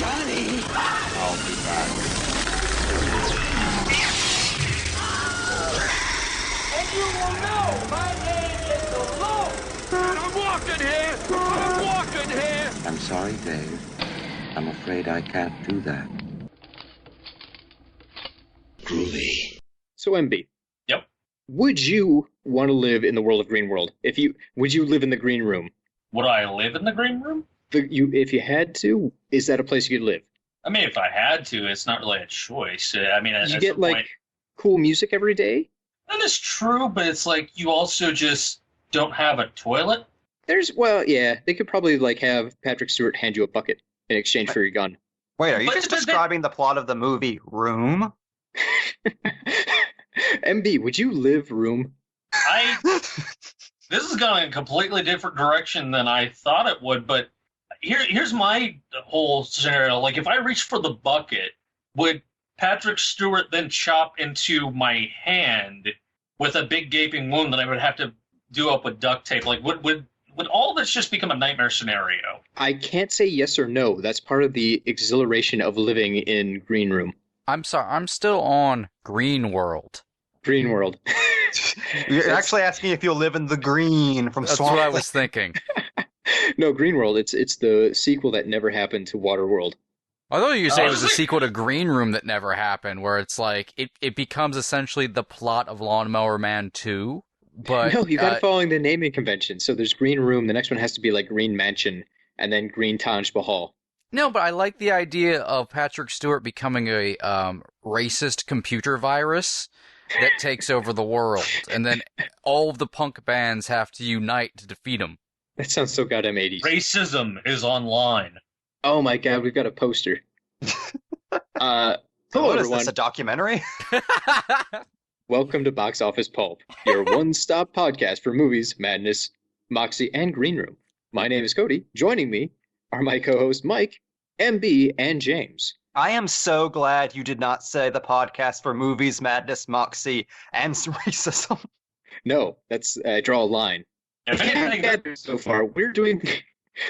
Johnny! I'll be back. And you will know my name is the Lord! I'm walking here! I'm sorry, Dave. I'm afraid I can't do that. Groovy. So, MB. Yep. Would you want to live in the world of Green World? Would you live in the Green Room? Would I live in the green room? If you had to, is that a place you could live? I mean, if I had to, it's not really a choice. I mean, You get like cool music every day? That is true, but it's like you also just don't have a toilet. They could probably like have Patrick Stewart hand you a bucket in exchange for your gun. Wait, are you just describing the plot of the movie Room? MB, would you live Room? This is going in a completely different direction than I thought it would, but here's my whole scenario. Like, if I reached for the bucket, would Patrick Stewart then chop into my hand with a big gaping wound that I would have to do up with duct tape? Like, would all this just become a nightmare scenario? I can't say yes or no. That's part of the exhilaration of living in Green Room. I'm sorry, I'm still on Green World. Green World. You're actually asking if you'll live in the green from That's Swamp what I was thinking. No, Green World. It's the sequel that never happened to Waterworld. I thought you said it was a sequel to Green Room that never happened, where it's like it becomes essentially the plot of Lawnmower Man 2. But no, you got to following the naming convention. So there's Green Room. The next one has to be like Green Mansion, and then Green Taj Mahal. No, but I like the idea of Patrick Stewart becoming a racist computer virus that takes over the world, and then all of the punk bands have to unite to defeat him. That sounds so goddamn 80s. Racism is online. Oh my god, we've got a poster. Hello, what is everyone. this, a documentary? Welcome to Box Office Pulp, your one-stop podcast for movies, madness, Moxie, and Green Room. My name is Cody. Joining me are my co-hosts Mike, MB, and James. I am so glad you did not say the podcast for movies, madness, moxie, and racism. No, I draw a line. If anything, So far, we're doing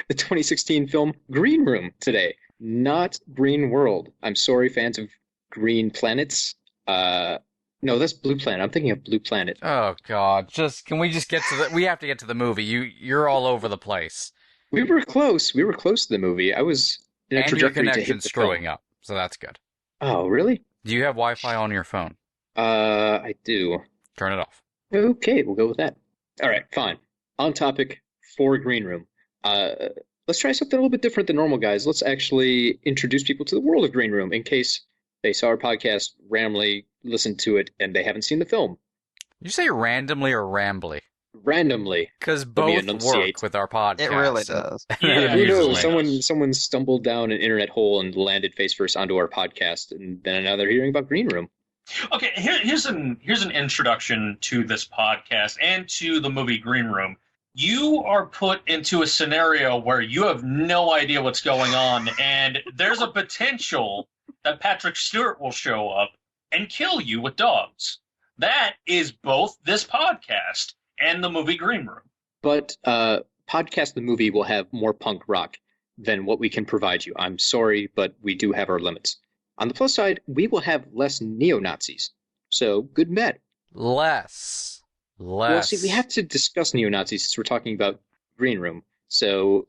the 2016 film Green Room today, not Green World. I'm sorry, fans of Green Planets. No, that's Blue Planet. I'm thinking of Blue Planet. Oh God! Can we just get to the? We have to get to the movie. You're all over the place. We were close. We were close to the movie. I was in a and your trajectory to hit connection's the screwing film. up, so that's good. Oh, really? Do you have Wi-Fi on your phone? I do. Turn it off. Okay, we'll go with that. All right, fine. On topic for Green Room. Let's try something a little bit different than normal, guys. Let's actually introduce people to the world of Green Room in case they saw our podcast, randomly listened to it, and they haven't seen the film. You say randomly or rambly? Randomly. Because Let me both enunciate. work with our podcast. It really does. Yeah, Who knows? usually. Someone stumbled down an internet hole and landed face first onto our podcast, and then now they're hearing about Green Room. Okay, here's an introduction to this podcast and to the movie Green Room. You are put into a scenario where you have no idea what's going on, and there's a potential that Patrick Stewart will show up and kill you with dogs. That is both this podcast and the movie Green Room. But podcast the movie will have more punk rock than what we can provide you. I'm sorry, but we do have our limits. On the plus side, we will have less neo-Nazis. So, good and bad. Less. Well, see, we have to discuss neo-Nazis since we're talking about Green Room. So,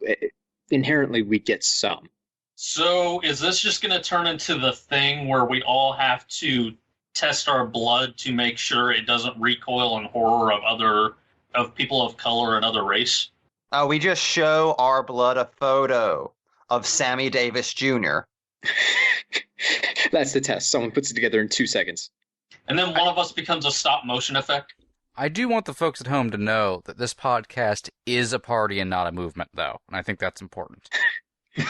inherently, we get some. So is this just going to turn into the thing where we all have to test our blood to make sure it doesn't recoil in horror of people of color and other race? We just show our blood a photo of Sammy Davis Jr. That's the test. Someone puts it together in 2 seconds. And then one of us becomes a stop motion effect? I do want the folks at home to know that this podcast is a party and not a movement, though. And I think that's important. It's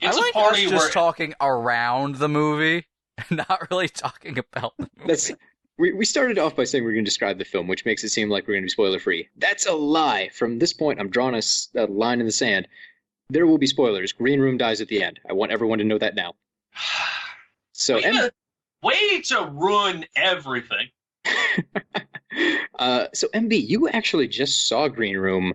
I like a party us just talking around the movie, not really talking about the movie. We started off by saying we're going to describe the film, which makes it seem like we're going to be spoiler-free. That's a lie. From this point, I'm drawing a line in the sand. There will be spoilers. Green Room dies at the end. I want everyone to know that now. So, way to ruin everything. So MB, you actually just saw Green Room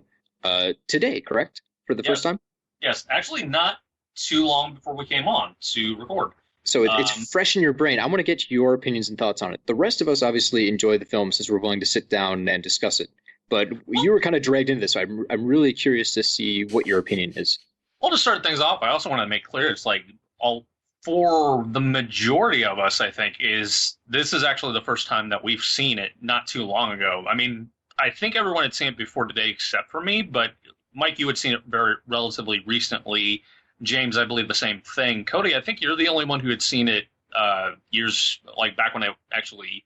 today, correct? For the first time? Yes, actually not too long before we came on to record. So it's fresh in your brain. I want to get your opinions and thoughts on it. The rest of us obviously enjoy the film since we're willing to sit down and discuss it. But you were kind of dragged into this, so I'm really curious to see what your opinion is. Well, to start things off, I also want to make clear it's like for the majority of us, I think, this is actually the first time that we've seen it not too long ago. I mean, I think everyone had seen it before today except for me, but Mike, you had seen it very relatively recently. James, I believe the same thing. Cody, I think you're the only one who had seen it years, like back when it actually,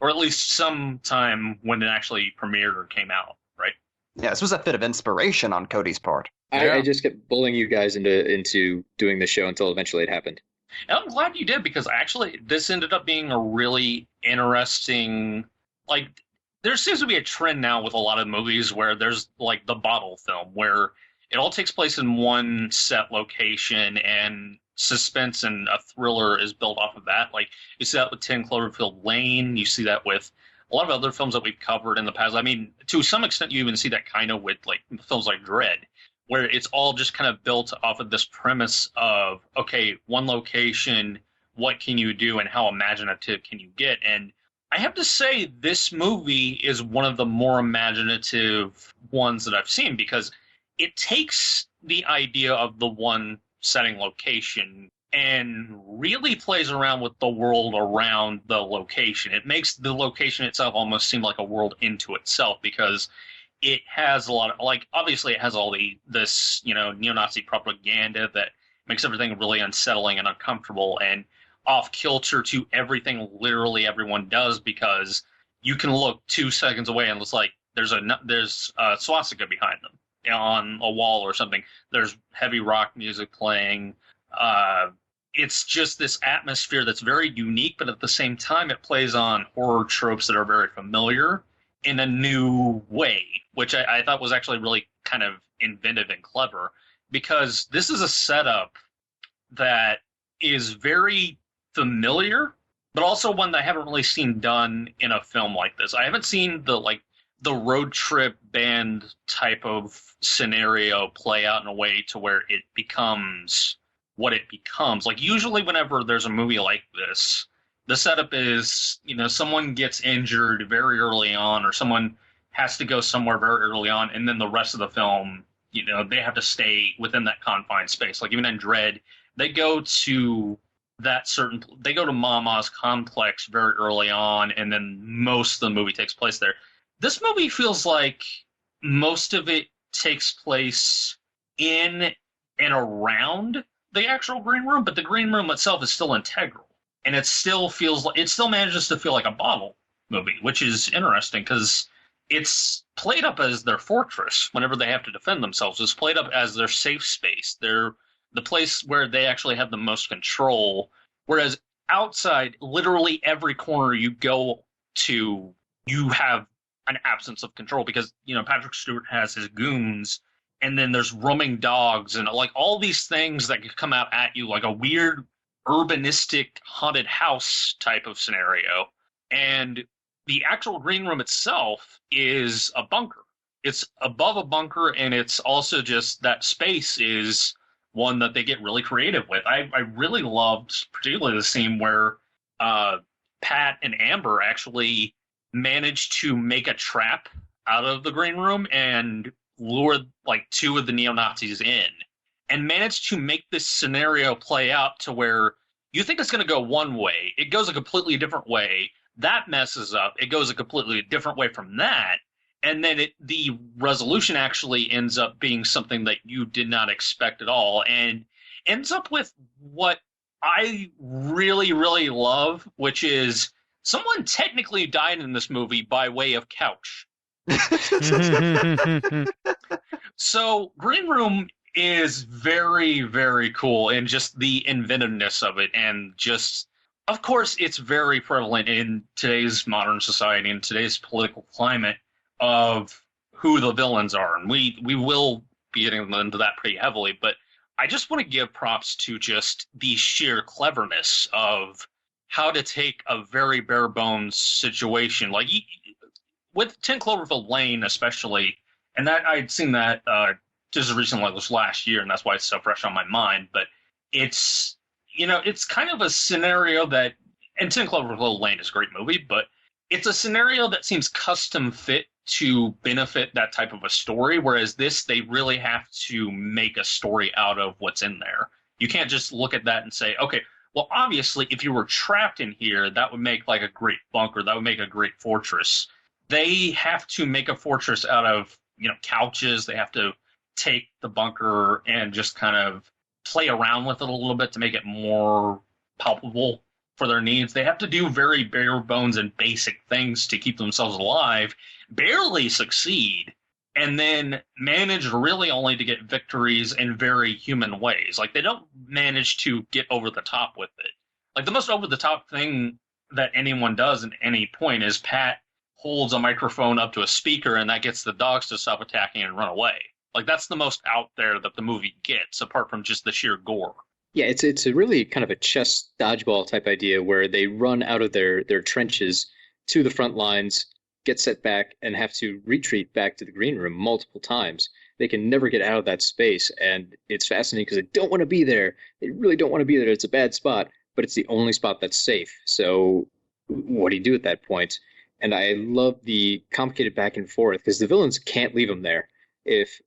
or at least some time when it actually premiered or came out, right? Yeah, this was a bit of inspiration on Cody's part. I just kept bullying you guys into doing the show until eventually it happened. And I'm glad you did, because actually this ended up being a really interesting, like, there seems to be a trend now with a lot of movies where there's like the bottle film, where it all takes place in one set location and suspense and a thriller is built off of that. Like, you see that with 10 Cloverfield Lane. You see that with a lot of other films that we've covered in the past. I mean, to some extent, you even see that kind of with like films like Dread, where it's all just kind of built off of this premise of, okay, one location, what can you do and how imaginative can you get? And I have to say this movie is one of the more imaginative ones that I've seen, because it takes the idea of the one setting location and really plays around with the world around the location. It makes the location itself almost seem like a world into itself, because it has a lot of, like, obviously it has all this, neo-Nazi propaganda that makes everything really unsettling and uncomfortable and off kilter to everything literally everyone does, because you can look 2 seconds away and it's like there's a swastika behind them on a wall or something. There's heavy rock music playing. It's just this atmosphere that's very unique, but at the same time it plays on horror tropes that are very familiar in a new way, which I thought was actually really kind of inventive and clever, because this is a setup that is very familiar, but also one that I haven't really seen done in a film like this. I haven't seen the road trip band type of scenario play out in a way to where it becomes what it becomes. Like, usually whenever there's a movie like this, the setup is, someone gets injured very early on, or someone has to go somewhere very early on, and then the rest of the film, they have to stay within that confined space. Like, even in Dread, they go to Mama's complex very early on, and then most of the movie takes place there. This movie feels like most of it takes place in and around the actual green room, but the green room itself is still integral. And it still manages to feel like a bottle movie, which is interesting because it's played up as their fortress whenever they have to defend themselves. It's played up as their safe space. They're the place where they actually have the most control. Whereas outside, literally every corner you go to, you have an absence of control, because, Patrick Stewart has his goons, and then there's roaming dogs and like all these things that could come out at you like a weird urbanistic haunted house type of scenario. And the actual green room itself is a bunker. It's above a bunker, and it's also just that space is one that they get really creative with. I really loved particularly the scene where Pat and Amber actually managed to make a trap out of the green room and lure like 2 of the neo-Nazis in, and managed to make this scenario play out to where you think it's going to go one way. It goes a completely different way. That messes up. It goes a completely different way from that. And then the resolution actually ends up being something that you did not expect at all, and ends up with what I really, really love, which is someone technically died in this movie by way of couch. So Green Room is very, very cool, and just the inventiveness of it, and just, of course, it's very prevalent in today's modern society and today's political climate of who the villains are, and we will be getting into that pretty heavily, but I just want to give props to just the sheer cleverness of how to take a very bare bones situation, like with 10 Cloverfield Lane especially, and that I'd seen that just as recently as last year, and that's why it's so fresh on my mind. But it's, it's kind of a scenario that, and 10 Cloverfield Lane is a great movie, but it's a scenario that seems custom fit to benefit that type of a story, whereas this, they really have to make a story out of what's in there. You can't just look at that and say, okay, well, obviously, if you were trapped in here, that would make like a great bunker. That would make a great fortress. They have to make a fortress out of, couches. They have to take the bunker and just kind of play around with it a little bit to make it more palpable for their needs. They have to do very bare bones and basic things to keep themselves alive, barely succeed, and then manage really only to get victories in very human ways. Like, they don't manage to get over the top with it. Like, the most over the top thing that anyone does at any point is Pat holds a microphone up to a speaker and that gets the dogs to stop attacking and run away. Like, that's the most out there that the movie gets, apart from just the sheer gore. Yeah, it's a really kind of a chess dodgeball type idea where they run out of their trenches to the front lines, get set back, and have to retreat back to the green room multiple times. They can never get out of that space, and it's fascinating because they don't want to be there. They really don't want to be there. It's a bad spot, but it's the only spot that's safe. So what do you do at that point? And I love the complicated back and forth because the villains can't leave them there. If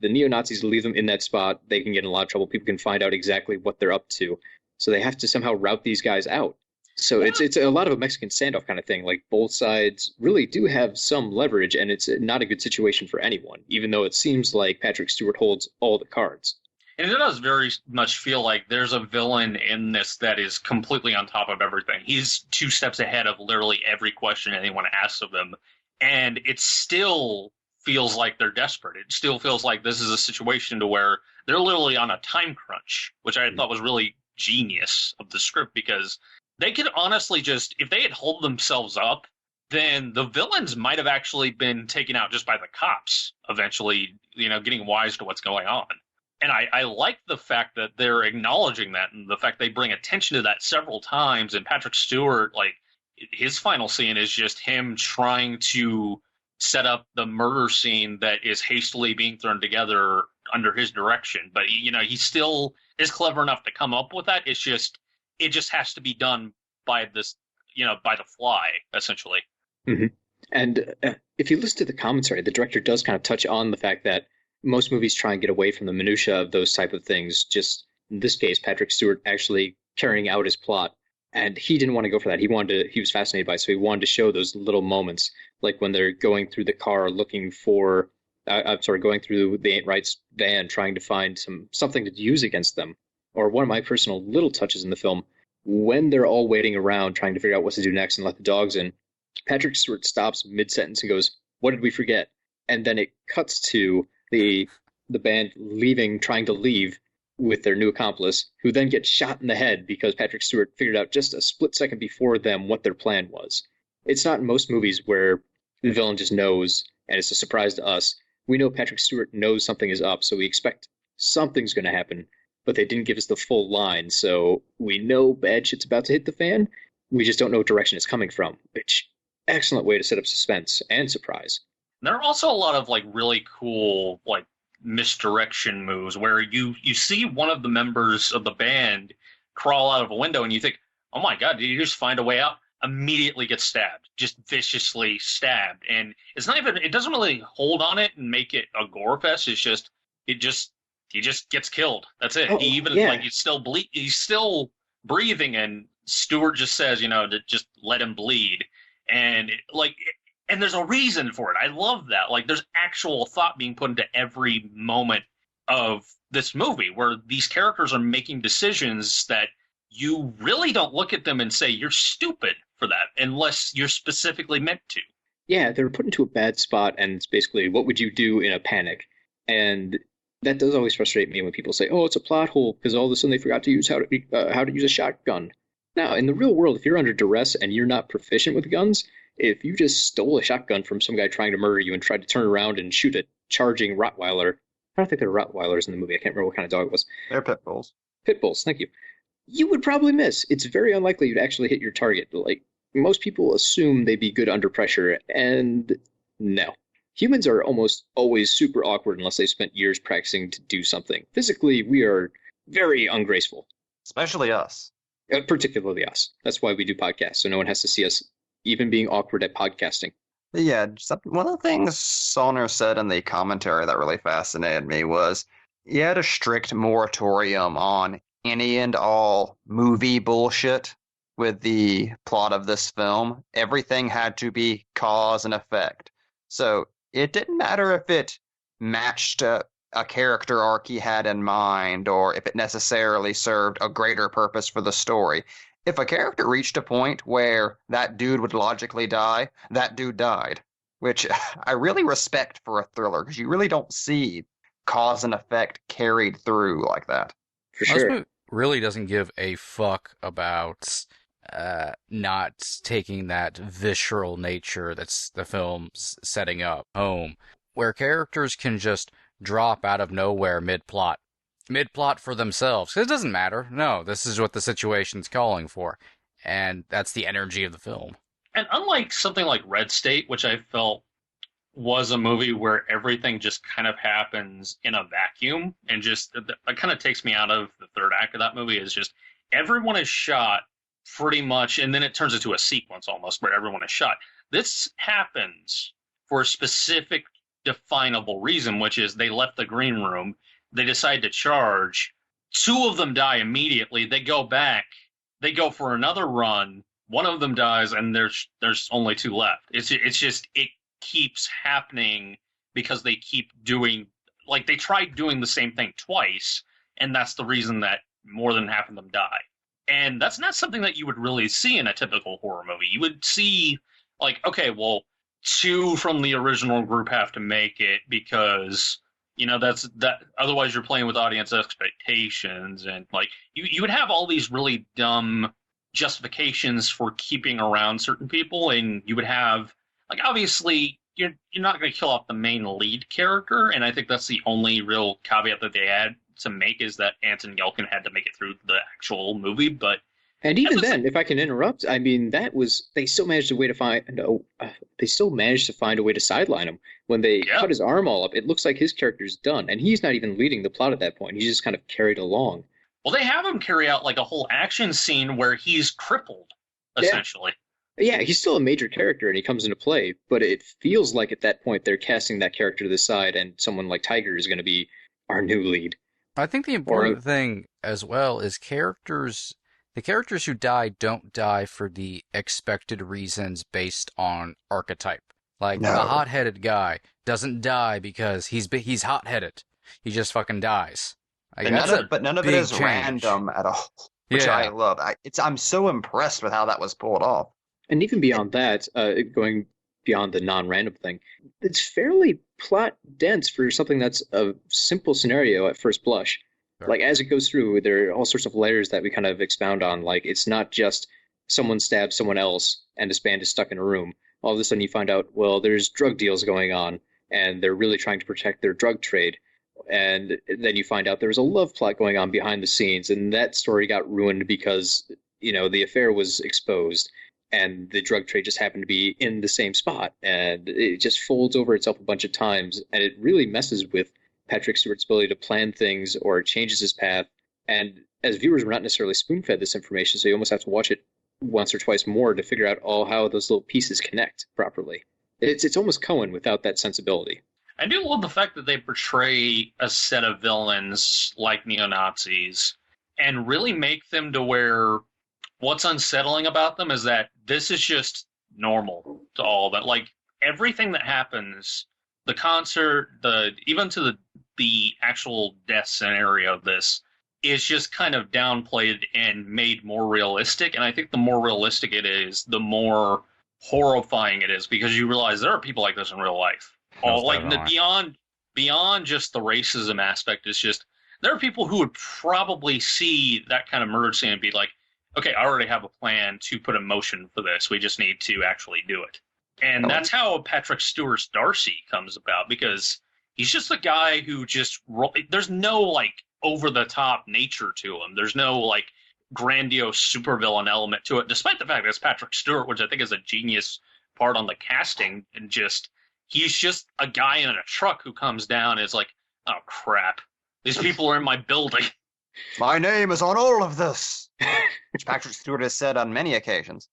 the neo-Nazis leave them in that spot, they can get in a lot of trouble. People can find out exactly what they're up to. So they have to somehow route these guys out. So it's a lot of a Mexican standoff kind of thing. Like, both sides really do have some leverage, and it's not a good situation for anyone, even though it seems like Patrick Stewart holds all the cards. And it does very much feel like there's a villain in this that is completely on top of everything. He's 2 steps ahead of literally every question anyone asks of him. And it still feels like they're desperate. It still feels like this is a situation to where they're literally on a time crunch, which I thought was really genius of the script, because they could honestly just, if they had held themselves up, then the villains might have actually been taken out just by the cops eventually, getting wise to what's going on. And I like the fact that they're acknowledging that, and the fact they bring attention to that several times. And Patrick Stewart, like, his final scene is just him trying to set up the murder scene that is hastily being thrown together under his direction. But, he still is clever enough to come up with that. It just has to be done by this, by the fly, essentially. Mm-hmm. And if you listen to the commentary, the director does kind of touch on the fact that most movies try and get away from the minutia of those type of things. Just in this case, Patrick Stewart actually carrying out his plot. And he didn't want to go for that. He was fascinated by it, so he wanted to show those little moments, like when they're going through the car looking for, going through the Ain't Right's van, trying to find something to use against them. Or one of my personal little touches in the film, when they're all waiting around trying to figure out what to do next and let the dogs in, Patrick Stewart stops mid-sentence and goes, "What did we forget?" And then it cuts to the band trying to leave with their new accomplice, who then gets shot in the head because Patrick Stewart figured out just a split second before them what their plan was. It's not in most movies where the villain just knows, and it's a surprise to us. We know Patrick Stewart knows something is up, so we expect something's going to happen, but they didn't give us the full line, so we know bad shit's about to hit the fan. We just don't know what direction it's coming from, which, excellent way to set up suspense and surprise. There are also a lot of really cool misdirection moves where you see one of the members of the band crawl out of a window and you think, oh my god, did he just find a way out? Immediately gets stabbed, just viciously stabbed. And it's not even, it doesn't really hold on it and make it a gore fest. It's just, he just gets killed. That's it. He's still breathing, and Stewart just says, to just let him bleed. And and there's a reason for it. I love that. There's actual thought being put into every moment of this movie where these characters are making decisions that you really don't look at them and say, you're stupid for that, unless you're specifically meant to. Yeah, they're put into a bad spot, and it's basically, what would you do in a panic? And that does always frustrate me when people say, oh, it's a plot hole, because all of a sudden they forgot to use how to use a shotgun. Now, in the real world, if you're under duress and you're not proficient with guns, if you just stole a shotgun from some guy trying to murder you and tried to turn around and shoot a charging Rottweiler, I don't think there were Rottweilers in the movie. I can't remember what kind of dog it was. They're pit bulls. Pit bulls, thank you. You would probably miss. It's very unlikely you'd actually hit your target. Most people assume they'd be good under pressure, and no. humans are almost always super awkward unless they spent years practicing to do something. Physically, we are very ungraceful. Especially us. Particularly us. That's why we do podcasts, so no one has to see us even being awkward at podcasting. But yeah, one of the things Saulnier said in the commentary that really fascinated me was he had a strict moratorium on any and all movie bullshit with the plot of this film. Everything had to be cause and effect. So it didn't matter if it matched a character arc he had in mind or if it necessarily served a greater purpose for the story. If a character reached a point where that dude would logically die, that dude died, which I really respect for a thriller because you really don't see cause and effect carried through like that. For This sure. movie really doesn't give a fuck about not taking that visceral nature that's the film's setting up home, where characters can just drop out of nowhere mid-plot for themselves. 'Cause it doesn't matter. No, this is what the situation's calling for, and that's the energy of the film. And unlike something like Red State, which I felt was a movie where everything just kind of happens in a vacuum, and just that kind of takes me out of the third act of that movie, is just everyone is shot pretty much, and then it turns into a sequence almost where everyone is shot. This happens for a specific definable reason, which is they left the green room, they decide to charge, two of them die immediately, they go back, they go for another run, one of them dies, and there's only two left. It's just it keeps happening because they keep doing, like, they tried doing the same thing twice, and that's the reason that more than half of them die. And that's not something that you would really see in a typical horror movie. You would see, like, okay, well, two from the original group have to make it because, you know, that otherwise you're playing with audience expectations, and like you would have all these really dumb justifications for keeping around certain people, and you would have, like, obviously you're not going to kill off the main lead character, and I think that's the only real caveat that they had to make, is that Anton Yelkin had to make it through the actual movie. But And even then, if I can interrupt, I mean, they still managed to find a way to sideline him. When they cut his arm all up, it looks like his character's done, and he's not even leading the plot at that point. He's just kind of carried along. Well, they have him carry out like a whole action scene where he's crippled, essentially. Yeah, he's still a major character, and he comes into play, but it feels like at that point they're casting that character to the side, and someone like Tiger is going to be our new lead. I think the important thing as well is the characters who die don't die for the expected reasons based on archetype. Like, the hot-headed guy doesn't die because he's hot-headed. He just fucking dies. Like, But none of it is random at all, which I love. I'm so impressed with how that was pulled off. And even beyond that, going beyond the non-random thing, it's fairly plot dense for something that's a simple scenario at first blush. Sure. Like, as it goes through, there are all sorts of layers that we kind of expound on. Like, it's not just someone stabs someone else and this band is stuck in a room. All of a sudden you find out, well, there's drug deals going on, and they're really trying to protect their drug trade. And then you find out there's a love plot going on behind the scenes, and that story got ruined because, you know, the affair was exposed, and the drug trade just happened to be in the same spot, and it just folds over itself a bunch of times, and it really messes with Patrick Stewart's ability to plan things or changes his path. And as viewers, we're not necessarily spoon-fed this information, so you almost have to watch it once or twice more to figure out how those little pieces connect properly. It's almost Coen without that sensibility. I do love the fact that they portray a set of villains like neo-Nazis and really make them to where what's unsettling about them is that this is just normal to all of it. Like, everything that happens, the concert, even to the actual death scenario of this, is just kind of downplayed and made more realistic. And I think the more realistic it is, the more horrifying it is, because you realize there are people like this in real life. Beyond just the racism aspect, it's just there are people who would probably see that kind of murder scene and be like, okay, I already have a plan to put in motion for this. We just need to actually do it. And that's how Patrick Stewart's Darcy comes about, because he's just a guy who there's no, like, over-the-top nature to him. There's no, like, grandiose supervillain element to it, despite the fact that it's Patrick Stewart, which I think is a genius part on the casting, and just He's just a guy in a truck who comes down and is like, oh crap, these people are in my building. My name is on all of this, which Patrick Stewart has said on many occasions.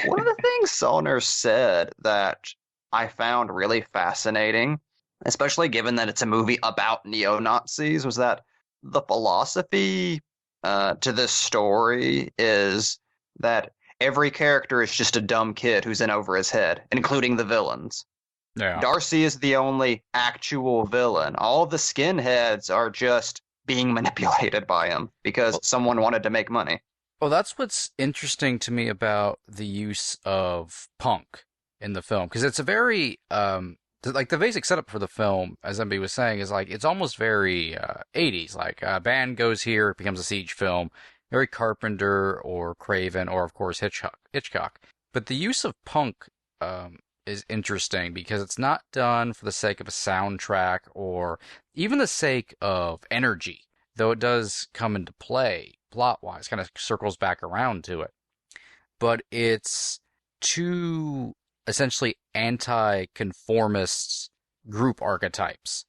One of the things Saulnier said that I found really fascinating, especially given that it's a movie about neo-Nazis, was that the philosophy to this story is that every character is just a dumb kid who's in over his head, including the villains. Yeah. Darcy is the only actual villain. All the skinheads are just being manipulated by him because someone wanted to make money. Well, that's what's interesting to me about the use of punk in the film, because it's a very like the basic setup for the film, as MB was saying, is like it's almost very 80s. Like a band goes here, it becomes a siege film, very Carpenter or Craven or of course Hitchcock. But the use of punk is interesting because it's not done for the sake of a soundtrack or even the sake of energy, though it does come into play plot-wise, kind of circles back around to it. But it's two essentially anti-conformist group archetypes.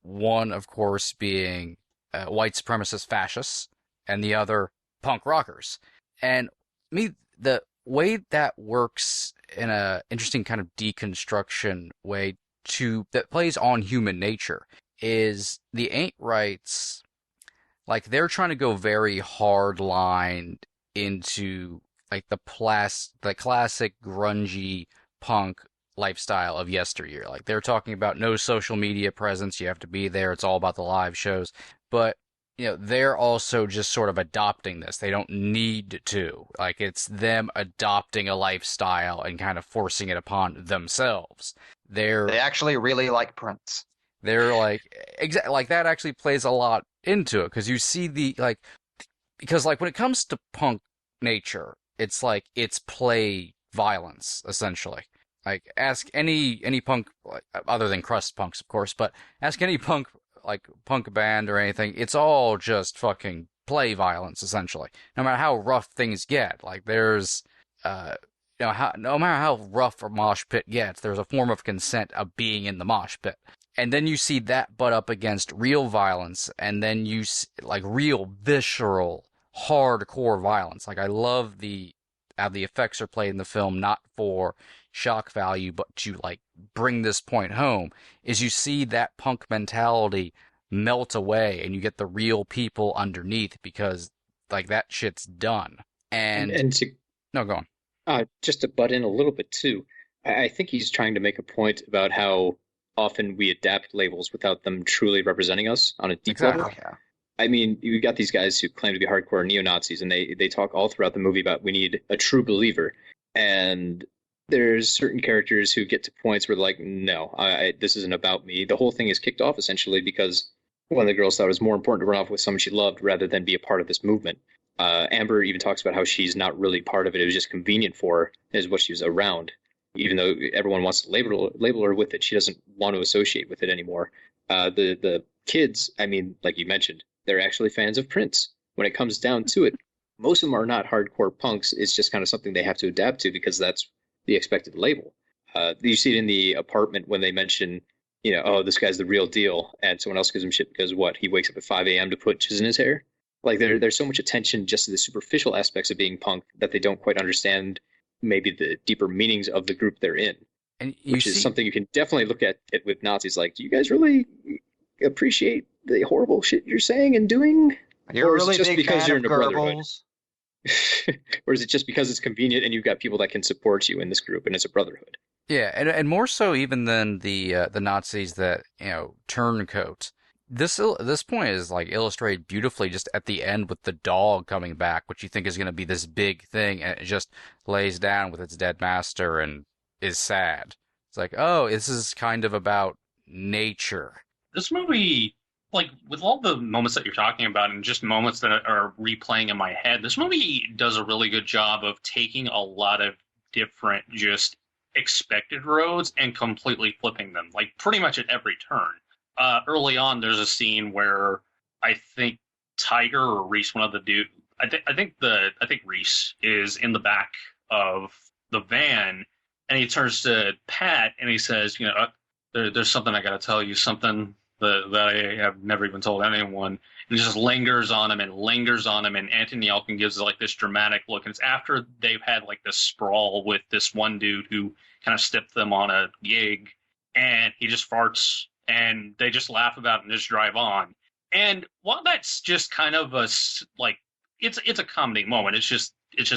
One, of course, being white supremacist fascists, and the other punk rockers. And the way that works in a interesting kind of deconstruction way that plays on human nature is the ain't rights. Like they're trying to go very hard lined into like the classic grungy punk lifestyle of yesteryear. Like they're talking about no social media presence, you have to be there, it's all about the live shows. But they're also just sort of adopting this. They don't need to. Like, it's them adopting a lifestyle and kind of forcing it upon themselves. They actually really like Prince. They're like, exactly, like that actually plays a lot into it, because you see because when it comes to punk nature, it's like, it's play violence, essentially. Like, ask any punk, other than crust punks, of course, but ask any punk band or anything, it's all just fucking play violence, essentially. No matter how rough things get, like there's, no matter how rough a mosh pit gets, there's a form of consent of being in the mosh pit. And then you see that butt up against real violence, and then you see, like, real visceral, hardcore violence. Like, I love how the effects are played in the film, not for shock value, but to like bring this point home, is you see that punk mentality melt away and you get the real people underneath, because like that shit's done. And no, go on. Just to butt in a little bit too, I think he's trying to make a point about how often we adapt labels without them truly representing us on a deep level. Yeah. I mean, you got these guys who claim to be hardcore neo-Nazis, and they talk all throughout the movie about we need a true believer. And there's certain characters who get to points where they're like, no, this isn't about me. The whole thing is kicked off essentially because one of the girls thought it was more important to run off with someone she loved rather than be a part of this movement. Amber even talks about how she's not really part of it. It was just convenient for her, is what she was around. Even though everyone wants to label her with it, she doesn't want to associate with it anymore. The kids, I mean, like you mentioned, they're actually fans of Prince. When it comes down to it, most of them are not hardcore punks. It's just kind of something they have to adapt to because that's the expected label. You see it in the apartment when they mention, oh, this guy's the real deal, and someone else gives him shit because he wakes up at 5 a.m. to put jizz in his hair. Like there's so much attention just to the superficial aspects of being punk that they don't quite understand maybe the deeper meanings of the group they're in. And which is something you can definitely look at it with Nazis. Like, do you guys really appreciate the horrible shit you're saying and doing? You're or is really it just big because fan you're of in a brotherhood? Or is it just because it's convenient and you've got people that can support you in this group and it's a brotherhood? Yeah, and more so even than the Nazis that turncoat. This point is like illustrated beautifully just at the end with the dog coming back, which you think is going to be this big thing, and it just lays down with its dead master and is sad. It's like, oh, this is kind of about nature. This movie, like, with all the moments that you're talking about and just moments that are replaying in my head, this movie does a really good job of taking a lot of different just expected roads and completely flipping them, like pretty much at every turn. Early on, there's a scene where I think Tiger or Reese, one of the dude, I think Reese is in the back of the van, and he turns to Pat and he says, there's something I got to tell you, something that I have never even told anyone. And he just lingers on him, and Anthony Elkin gives like this dramatic look, and it's after they've had like this sprawl with this one dude who kind of stiffed them on a gig, and he just farts, and they just laugh about it and just drive on. And while that's just kind of it's a comedy moment, it's just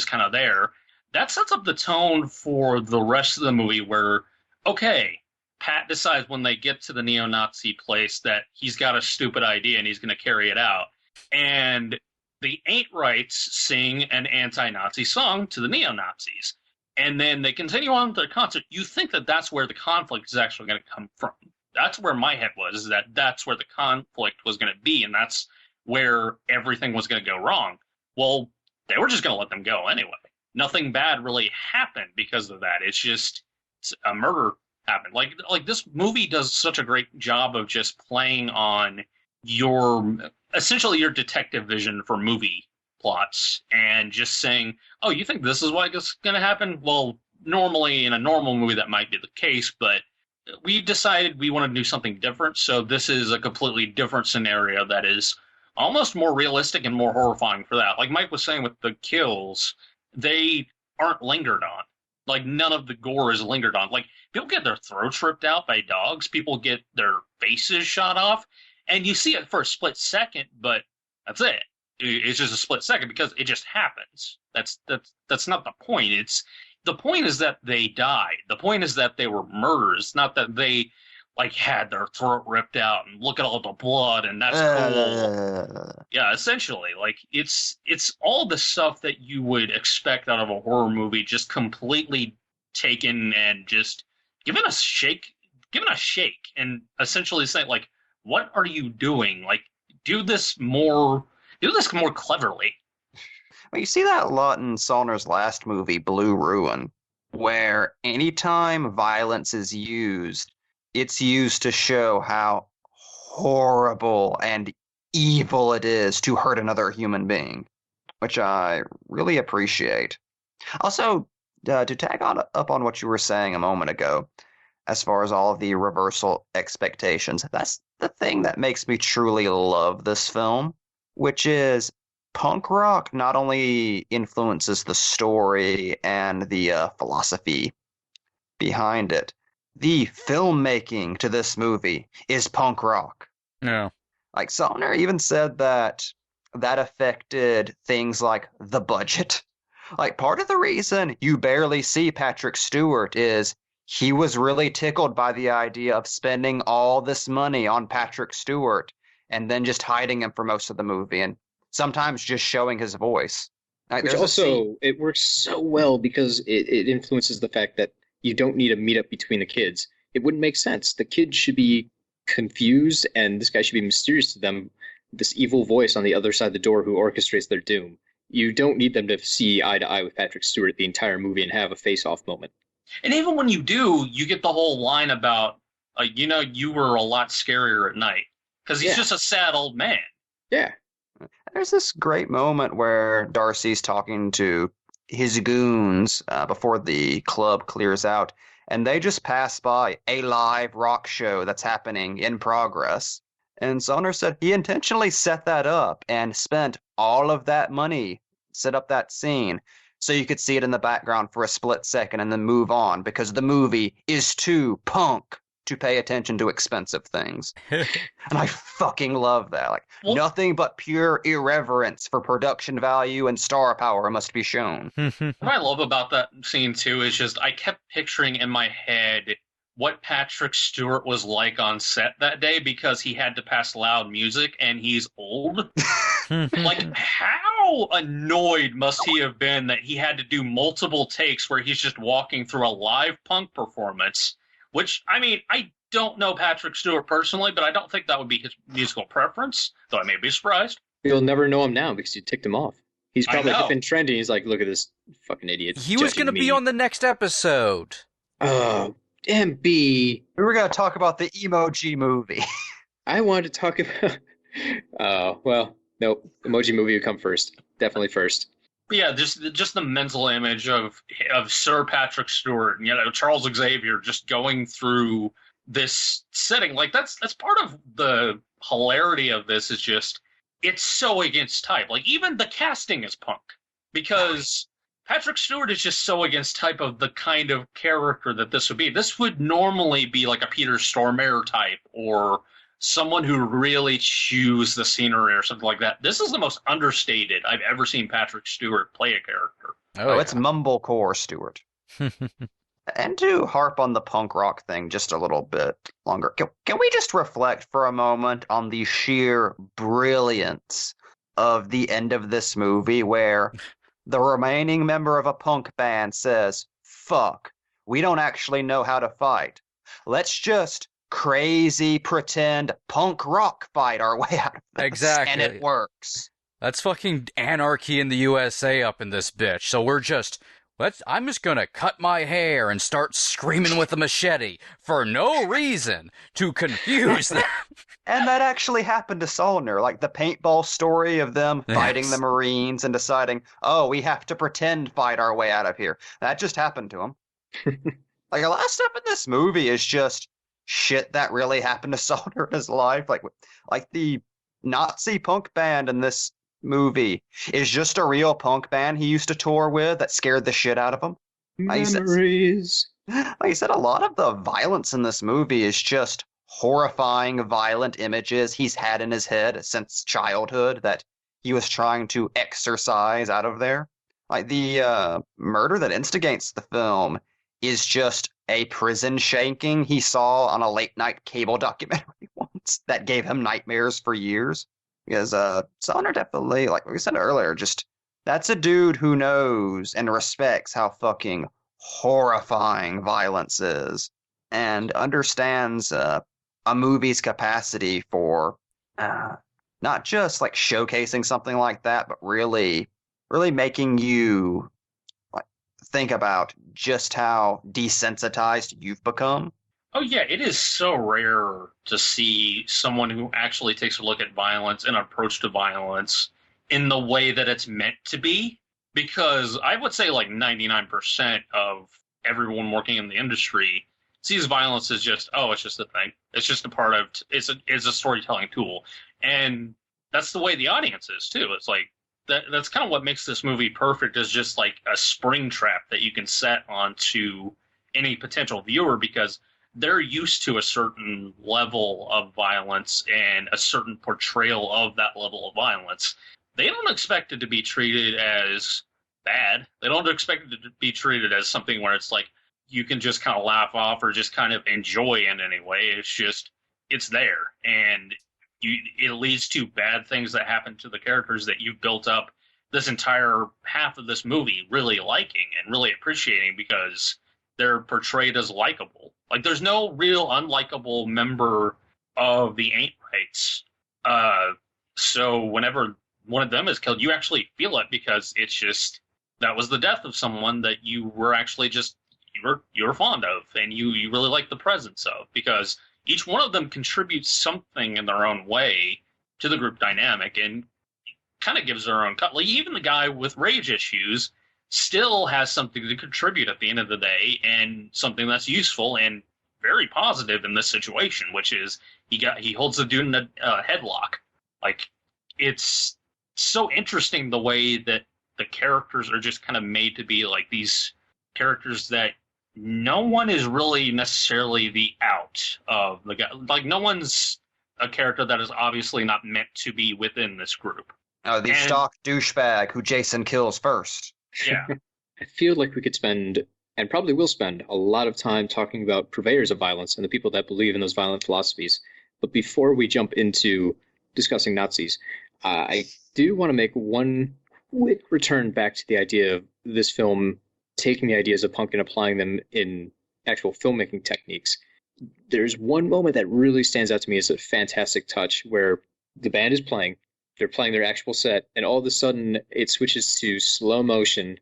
kind of there. That sets up the tone for the rest of the movie where, okay, Pat decides when they get to the neo-Nazi place that he's got a stupid idea and he's going to carry it out. And the Ain't Rights sing an anti-Nazi song to the neo-Nazis. And then they continue on with their concert. You think that that's where the conflict is actually going to come from. That's where my head was, is that that's where the conflict was going to be, and that's where everything was going to go wrong. Well, they were just going to let them go anyway. Nothing bad really happened because of that. It's a murder happened. Like this movie does such a great job of just playing on essentially your detective vision for movie plots and just saying, oh, you think this is what's going to happen? Well, normally in a normal movie that might be the case, but we decided we want to do something different, so this is a completely different scenario that is almost more realistic and more horrifying for that. Like Mike was saying with the kills, they aren't lingered on. Like, none of the gore is lingered on. Like, people get their throats ripped out by dogs, people get their faces shot off, and you see it for a split second, but that's it. It's just a split second because it just happens. That's not the point. The point is that they died. The point is that they were murderers. It's not that they had their throat ripped out and look at all the blood and that's cool. Yeah, essentially, it's all the stuff that you would expect out of a horror movie, just completely taken and just given a shake, and essentially saying what are you doing? Do this more cleverly. Well, you see that a lot in Saulnier's last movie, Blue Ruin, where anytime violence is used, it's used to show how horrible and evil it is to hurt another human being, which I really appreciate. Also, to tag up on what you were saying a moment ago, as far as all of the reversal expectations, that's the thing that makes me truly love this film, which is punk rock not only influences the story and the philosophy behind it, the filmmaking to this movie is punk rock. Yeah. Like, Saulnier even said that affected things like the budget. Like, part of the reason you barely see Patrick Stewart is he was really tickled by the idea of spending all this money on Patrick Stewart and then just hiding him for most of the movie and sometimes just showing his voice. Which also, it works so well because it influences the fact that you don't need a meetup between the kids. It wouldn't make sense. The kids should be confused, and this guy should be mysterious to them, this evil voice on the other side of the door who orchestrates their doom. You don't need them to see eye to eye with Patrick Stewart the entire movie and have a face-off moment. And even when you do, you get the whole line about, you were a lot scarier at night. Because he's just a sad old man. Yeah. There's this great moment where Darcy's talking to his goons before the club clears out, and they just pass by a live rock show that's happening in progress. And Saulnier said he intentionally set that up and spent all of that money, set up that scene, so you could see it in the background for a split second and then move on, because the movie is too punk to pay attention to expensive things. And I fucking love that. Nothing but pure irreverence for production value and star power must be shown. What I love about that scene, too, is just I kept picturing in my head what Patrick Stewart was like on set that day because he had to pass loud music and he's old. How annoyed must he have been that he had to do multiple takes where he's just walking through a live punk performance? Which, I don't know Patrick Stewart personally, but I don't think that would be his musical preference, though I may be surprised. You'll never know him now because you ticked him off. He's probably been trending. He's like, look at this fucking idiot. He was going to be on the next episode. Oh, MB. We were going to talk about the Emoji Movie. I wanted to talk about... Oh, well, nope. Emoji Movie would come first. Definitely first. But yeah, just the mental image of Sir Patrick Stewart and Charles Xavier just going through this setting. Like that's part of the hilarity of this is just it's so against type. Like even the casting is punk because Patrick Stewart is just so against type of the kind of character that this would be. This would normally be like a Peter Stormare type or someone who really chews the scenery or something like that. This is the most understated I've ever seen Patrick Stewart play a character. Oh, it's mumblecore Stewart. And to harp on the punk rock thing just a little bit longer, can we just reflect for a moment on the sheer brilliance of the end of this movie where the remaining member of a punk band says, fuck, we don't actually know how to fight. Let's just crazy pretend punk rock fight our way out of this. Exactly. And it works. That's fucking anarchy in the USA up in this bitch. So I'm just gonna cut my hair and start screaming with a machete for no reason to confuse them. And that actually happened to Saulnier, like the paintball story of them fighting the Marines and deciding, oh, we have to pretend fight our way out of here. That just happened to him. Like a lot of stuff in this movie is just shit that really happened to Saulnier in his life. Like the Nazi punk band in this movie is just a real punk band he used to tour with that scared the shit out of him. Memories. Like I said, a lot of the violence in this movie is just horrifying, violent images he's had in his head since childhood that he was trying to exorcise out of there. Like the murder that instigates the film is just a prison shanking he saw on a late night cable documentary once that gave him nightmares for years. Because Saulnier definitely, like we said earlier, just that's a dude who knows and respects how fucking horrifying violence is and understands a movie's capacity for not just like showcasing something like that, but really making you like think about just how desensitized you've become. Oh yeah, it is so rare to see someone who actually takes a look at violence and approach to violence in the way that it's meant to be. Because I would say like 99% of everyone working in the industry sees violence as just, oh, it's just a thing. It's just a part of, it's a storytelling tool. And that's the way the audience is too. It's like, that's kind of what makes this movie perfect is just like a spring trap that you can set onto any potential viewer because they're used to a certain level of violence and a certain portrayal of that level of violence. They don't expect it to be treated as bad. They don't expect it to be treated as something where it's like you can just kind of laugh off or just kind of enjoy in any way. It's just, it's there. And it leads to bad things that happen to the characters that you've built up this entire half of this movie really liking and really appreciating because they're portrayed as likable. Like, there's no real unlikable member of the Ain't Rights. So whenever one of them is killed, you actually feel it because it's just, that was the death of someone that you were actually just, you were fond of and you really like the presence of because each one of them contributes something in their own way to the group dynamic and kind of gives their own cut. Like, even the guy with rage issues still has something to contribute at the end of the day and something that's useful and very positive in this situation, which is he holds the dude in a headlock. Like, it's so interesting the way that the characters are just kind of made to be like these characters that no one is really necessarily the out of the guy. Like, no one's a character that is obviously not meant to be within this group. Oh, the stock douchebag who Jason kills first. Yeah. I feel like we could spend, and probably will spend, a lot of time talking about purveyors of violence and the people that believe in those violent philosophies. But before we jump into discussing Nazis, I do want to make one quick return back to the idea of this film taking the ideas of punk and applying them in actual filmmaking techniques. There's one moment that really stands out to me as a fantastic touch where the band is playing, they're playing their actual set, and all of a sudden it switches to slow motion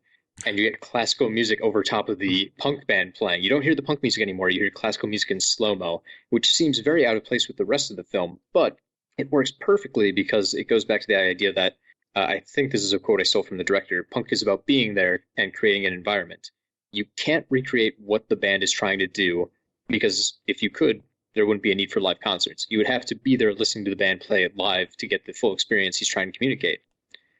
and you get classical music over top of the punk band playing. You don't hear the punk music anymore, you hear classical music in slow-mo, which seems very out of place with the rest of the film, but it works perfectly because it goes back to the idea that I think this is a quote I stole from the director. Punk is about being there and creating an environment. You can't recreate what the band is trying to do, because if you could, there wouldn't be a need for live concerts. You would have to be there listening to the band play it live to get the full experience he's trying to communicate.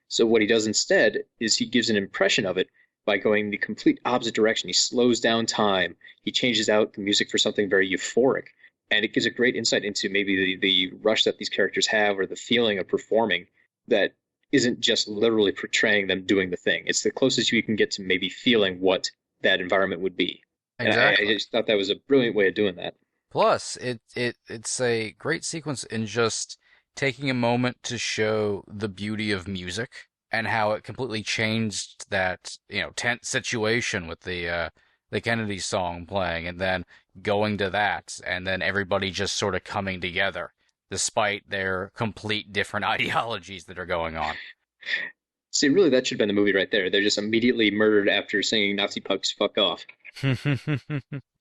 So what he does instead is he gives an impression of it by going the complete opposite direction. He slows down time. He changes out the music for something very euphoric. And it gives a great insight into maybe the rush that these characters have, or the feeling of performing that isn't just literally portraying them doing the thing. It's the closest you can get to maybe feeling what that environment would be. Exactly. And I just thought that was a brilliant way of doing that. Plus, it's a great sequence in just taking a moment to show the beauty of music and how it completely changed that, tense situation with the Kennedy song playing, and then going to that, and then everybody just sort of coming together despite their complete different ideologies that are going on. See, really, that should have been the movie right there. They're just immediately murdered after singing Nazi punks fuck off.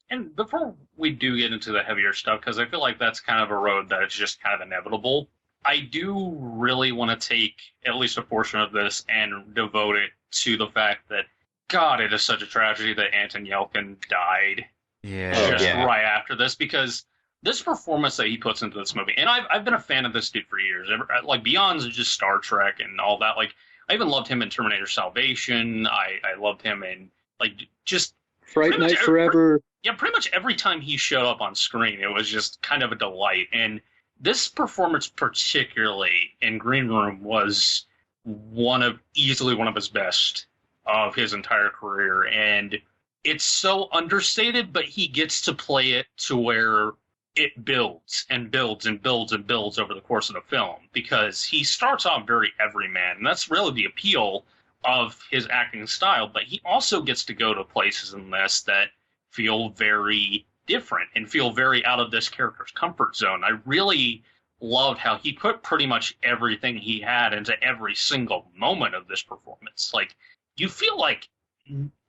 And before we do get into the heavier stuff, because I feel like that's kind of a road that is just kind of inevitable, I do really want to take at least a portion of this and devote it to the fact that, God, it is such a tragedy that Anton Yelchin died right after this, because this performance that he puts into this movie, and I've been a fan of this dude for years, like beyond just Star Trek and all that. Like, I even loved him in Terminator Salvation. I loved him in, like, just Fright Night Forever. Yeah, pretty much every time he showed up on screen, it was just kind of a delight. And this performance, particularly in Green Room, was easily one of his best of his entire career. And it's so understated, but he gets to play it to where it builds and builds and builds and builds over the course of the film, because he starts off very everyman, and that's really the appeal of his acting style. But he also gets to go to places in this that feel very different and feel very out of this character's comfort zone. I really loved how he put pretty much everything he had into every single moment of this performance. Like, you feel like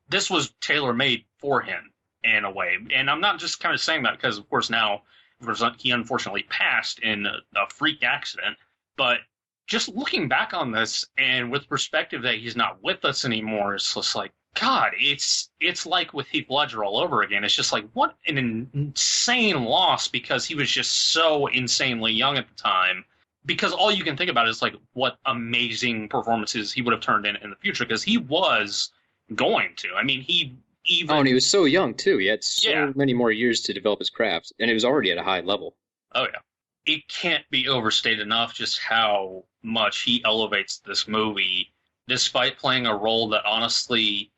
this was tailor-made for him in a way. And I'm not just kind of saying that because, of course, now he unfortunately passed in a freak accident. But just looking back on this, and with perspective that he's not with us anymore, it's just like, God, it's like with Heath Ledger all over again. It's just like, what an insane loss, because he was just so insanely young at the time. Because all you can think about is, like, what amazing performances he would have turned in the future, because he was going to. I mean, and he was so young, too. He had so many more years to develop his craft, and it was already at a high level. Oh, yeah. It can't be overstated enough just how much he elevates this movie, despite playing a role that, honestly,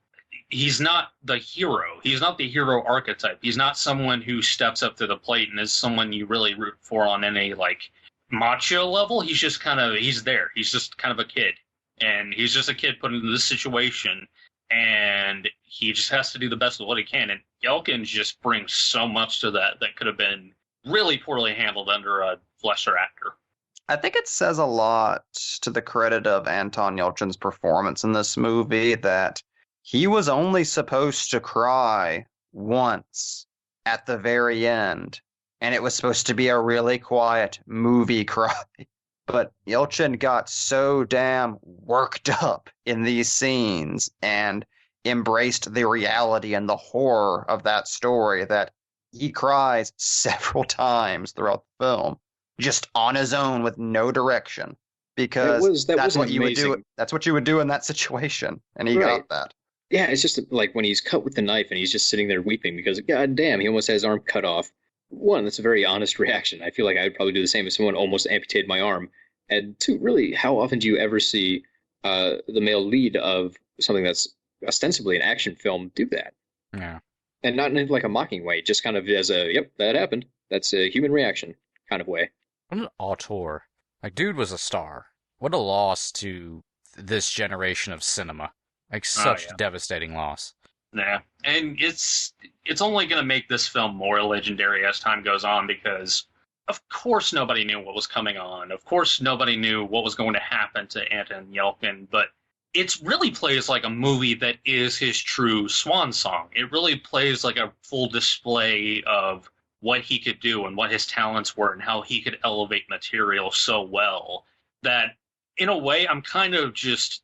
he's not the hero. He's not the hero archetype. He's not someone who steps up to the plate and is someone you really root for on any, like, macho level. He's just he's there. He's just kind of a kid. And he's just a kid put into this situation, and he just has to do the best of what he can. And Yelkin just brings so much to that could have been really poorly handled under a lesser actor. I think it says a lot to the credit of Anton Yelchin's performance in this movie that he was only supposed to cry once at the very end, and it was supposed to be a really quiet movie cry. But Yelchin got so damn worked up in these scenes and embraced the reality and the horror of that story that he cries several times throughout the film, just on his own with no direction, because that's what you would do. That's what you would do in that situation, and he got that. Yeah, it's just like when he's cut with the knife and he's just sitting there weeping because, God damn, he almost had his arm cut off. One, that's a very honest reaction. I feel like I would probably do the same if someone almost amputated my arm. And two, really, how often do you ever see the male lead of something that's ostensibly an action film do that? Yeah. And not in like a mocking way, just kind of as a, yep, that happened. That's a human reaction kind of way. What an auteur. Like, dude was a star. What a loss to this generation of cinema. Like, such a devastating loss. Yeah, and it's only going to make this film more legendary as time goes on, because of course nobody knew what was coming on. Of course nobody knew what was going to happen to Anton Yelchin, but it really plays like a movie that is his true swan song. It really plays like a full display of what he could do and what his talents were and how he could elevate material so well that in a way, I'm kind of just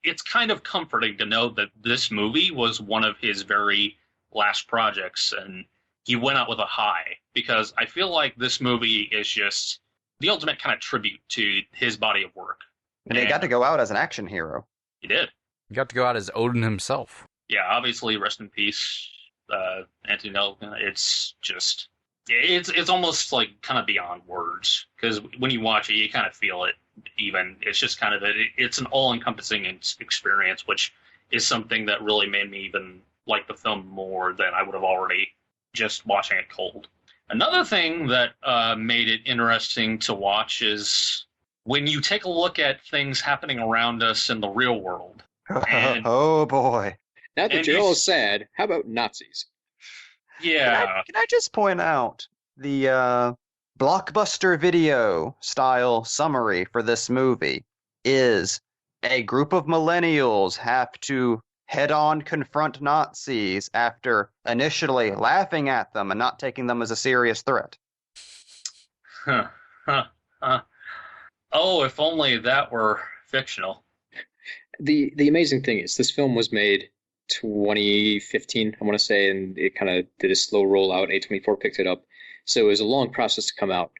it's kind of comforting to know that this movie was one of his very last projects, and he went out with a high, because I feel like this movie is just the ultimate kind of tribute to his body of work. And he got to go out as an action hero. He did. He got to go out as Odin himself. Yeah, obviously, rest in peace, Anthony Nelson. It's just, it's almost like kind of beyond words, because when you watch it, you kind of feel it. Even it's just kind of it's an all-encompassing experience, which is something that really made me even like the film more than I would have already just watching it cold. Another thing that made it interesting to watch is when you take a look at things happening around us in the real world. And, oh boy! Now that you're all sad, how about Nazis? Yeah. Can I just point out the Blockbuster Video style summary for this movie is a group of millennials have to head-on confront Nazis after initially laughing at them and not taking them as a serious threat. Oh, if only that were fictional. The amazing thing is this film was made 2015, I want to say, and it kind of did a slow rollout. A24 picked it up. So it was a long process to come out.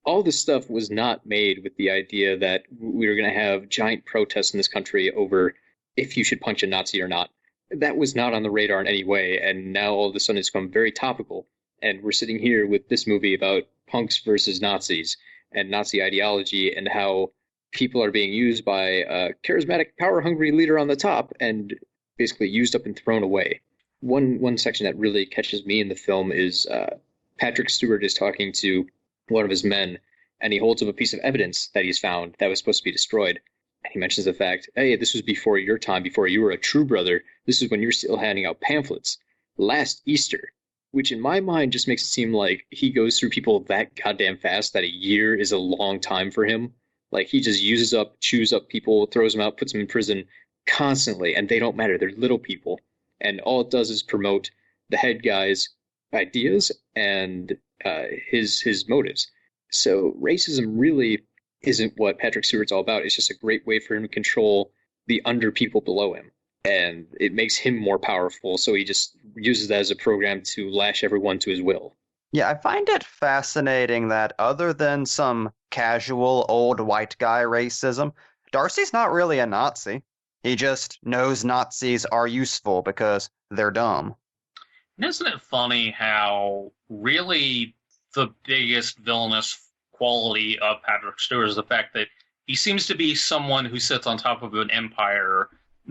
All this stuff was not made with the idea that we were going to have giant protests in this country over if you should punch a Nazi or not. That was not on the radar in any way, and now all of a sudden it's become very topical. And we're sitting here with this movie about punks versus Nazis and Nazi ideology and how people are being used by a charismatic, power-hungry leader on the top and basically used up and thrown away. One section that really catches me in the film is Patrick Stewart is talking to one of his men, and he holds up a piece of evidence that he's found that was supposed to be destroyed. And he mentions the fact, hey, this was before your time, before you were a true brother. This is when you're still handing out pamphlets. Last Easter, which in my mind just makes it seem like he goes through people that goddamn fast that a year is a long time for him. Like, he just uses up, chews up people, throws them out, puts them in prison constantly, and they don't matter. They're little people. And all it does is promote the head guy's ideas and his motives. So racism really isn't what Patrick Stewart's all about. It's just a great way for him to control the under people below him. And it makes him more powerful, so he just uses that as a program to lash everyone to his will. Yeah, I find it fascinating that other than some casual old white guy racism, Darcy's not really a Nazi. He just knows Nazis are useful because they're dumb. Isn't it funny how really the biggest villainous quality of Patrick Stewart is the fact that he seems to be someone who sits on top of an empire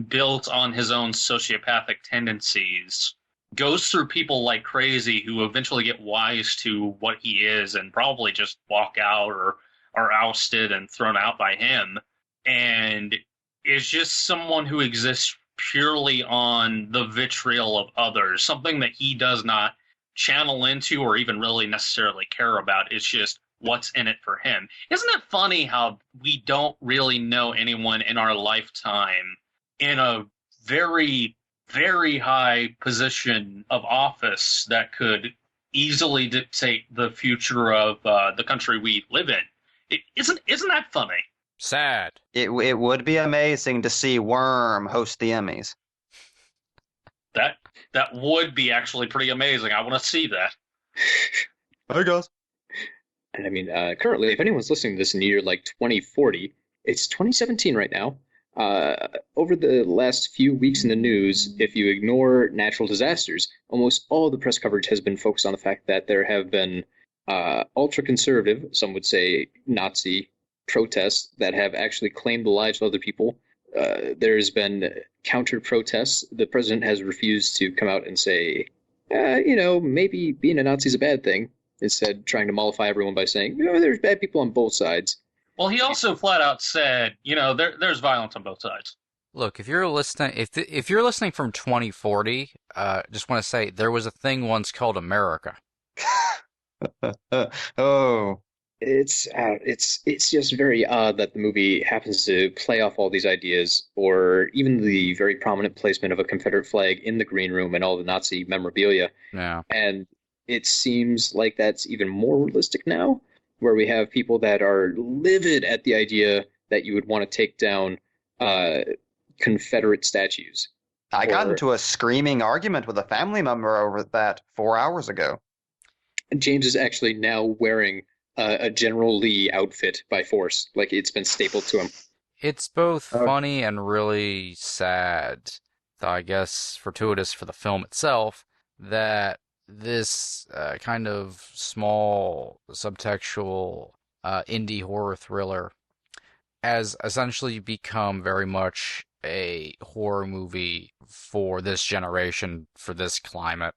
built on his own sociopathic tendencies, goes through people like crazy who eventually get wise to what he is and probably just walk out or are ousted and thrown out by him, and is just someone who exists purely on the vitriol of others, something that he does not channel into or even really necessarily care about. It's just what's in it for him. Isn't it funny how we don't really know anyone in our lifetime in a very, very high position of office that could easily dictate the future of the country we live in? Isn't that funny? Sad. It would be amazing to see Worm host the Emmys. That would be actually pretty amazing. I want to see that. Hey, guys. And I mean, currently, if anyone's listening to this in the year like 2040, it's 2017 right now. Over the last few weeks in the news, if you ignore natural disasters, almost all the press coverage has been focused on the fact that there have been ultra-conservative, some would say Nazi, protests that have actually claimed the lives of other people. There's been counter-protests. The president has refused to come out and say, maybe being a Nazi is a bad thing, instead trying to mollify everyone by saying, there's bad people on both sides. Well, he also flat out said, there's violence on both sides. Look, if you're listening, if you're listening from 2040, just want to say there was a thing once called America. Oh. It's just very odd that the movie happens to play off all these ideas, or even the very prominent placement of a Confederate flag in the green room and all the Nazi memorabilia. Yeah. And it seems like that's even more realistic now, where we have people that are livid at the idea that you would want to take down Confederate statues. I got into a screaming argument with a family member over that 4 hours ago. James is actually now wearing a General Lee outfit by force, like it's been stapled to him. It's both funny and really sad, though I guess fortuitous for the film itself, that this kind of small subtextual indie horror thriller has essentially become very much a horror movie for this generation, for this climate,